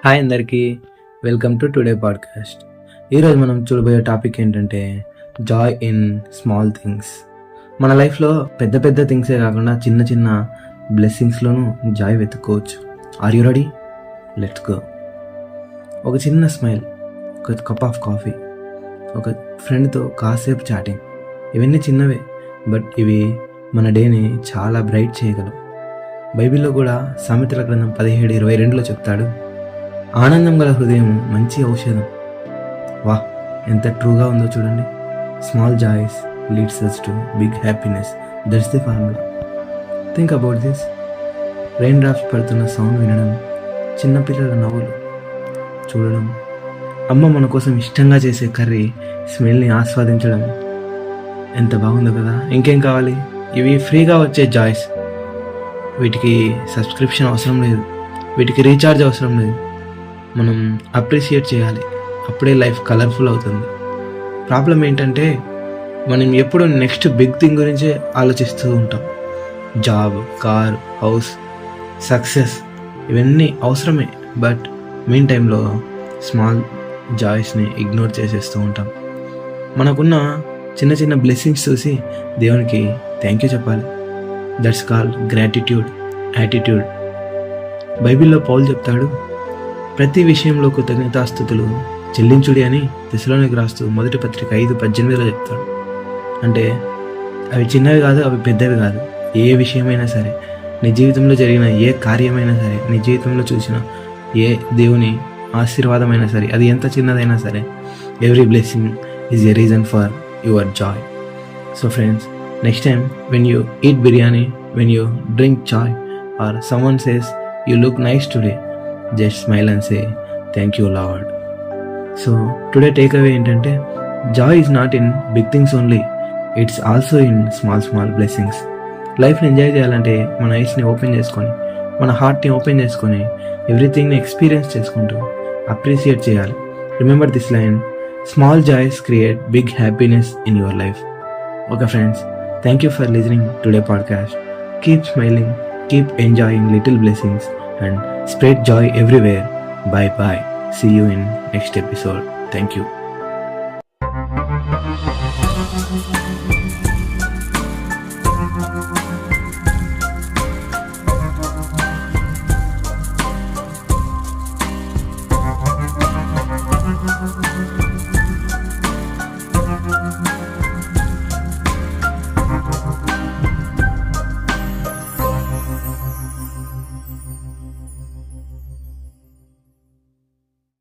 Hi అందరికీ, welcome to today podcast. ఈరోజు మనం చూడబోయే టాపిక్ ఏంటంటే జాయ్ ఇన్ స్మాల్ థింగ్స్. మన లైఫ్లో పెద్ద పెద్ద థింగ్సే కాకుండా చిన్న చిన్న బ్లెస్సింగ్స్లోనూ జాయ్ వెతుక్కోవచ్చు. Are you ready? Let's go. ఒక చిన్న స్మైల్, ఒక కప్ ఆఫ్ కాఫీ, ఒక ఫ్రెండ్తో కాసేపు చాటింగ్, ఇవన్నీ చిన్నవే, బట్ ఇవి మన డేని చాలా బ్రైట్ చేయగలవు. బైబిల్లో కూడా సామెతల గ్రంథం 17:22లో చెప్తాడు, ఆనందం గల హృదయం మంచి ఔషధం. వాహ్, ఎంత ట్రూగా ఉందో చూడండి. Small joys leads us to big happiness. That's the formula. Think about this. Rain drops పడుతున్న సౌండ్ వినడం, చిన్నపిల్లల నవ్వులు చూడడం, అమ్మ మన కోసం ఇష్టంగా చేసే కర్రీ స్మెల్ని ఆస్వాదించడం ఎంత బాగుందో కదా. ఇంకేం కావాలి? ఇవి ఫ్రీగా వచ్చే జాయ్స్. వీటికి సబ్స్క్రిప్షన్ అవసరం లేదు, వీటికి రీఛార్జ్ అవసరం లేదు. మనం అప్రిషియేట్ చేయాలి, అప్పుడే లైఫ్ కలర్ఫుల్ అవుతుంది. ప్రాబ్లం ఏంటంటే మనం ఎప్పుడు నెక్స్ట్ బిగ్ థింగ్ గురించే ఆలోచిస్తూ ఉంటాం. జాబ్, కార్, హౌస్, సక్సెస్ ఇవన్నీ అవసరమే, బట్ మెయిన్ టైంలో స్మాల్ జాయ్స్ని ఇగ్నోర్ చేసేస్తూ ఉంటాం. మనకున్న చిన్న చిన్న బ్లెస్సింగ్స్ చూసి దేవునికి థ్యాంక్ యూ చెప్పాలి. That's called gratitude, attitude. బైబిల్లో పౌలు చెప్తాడు, ప్రతి విషయంలో కృతజ్ఞతాస్తుతులు చెల్లించుడి అని తెస్సలోనికీయులకు రాస్తూ మొదటి పత్రిక 5:18లో చెప్తాడు. అంటే అవి చిన్నవి కాదు, అవి పెద్దవి కాదు. ఏ విషయమైనా సరే, నీ జీవితంలో జరిగిన ఏ కార్యమైనా సరే, నీ జీవితంలో చూసిన ఏ దేవుని ఆశీర్వాదమైనా సరే, అది ఎంత చిన్నదైనా సరే, every blessing is a reason for your Joy. So friends, next time when you eat biryani, when you drink chai, or someone says you look nice today, just smile and say thank you Lord. So today takeaway ఏంటంటే joy is not in big things only, it's also in small blessings. లైఫ్ని enjoy చేయాలంటే మన ఐస్ని open చేసుకొని, మన హార్ట్ని open చేసుకొని, ఎవ్రీథింగ్ని ఎక్స్పీరియన్స్ చేసుకుంటూ అప్రిషియేట్ చేయాలి. Remember this line, small joys create big happiness in your life. Okay friends, thank you for listening to today podcast. Keep smiling, keep enjoying little blessings, and spread joy everywhere. Bye bye. See you in next episode. Thank you.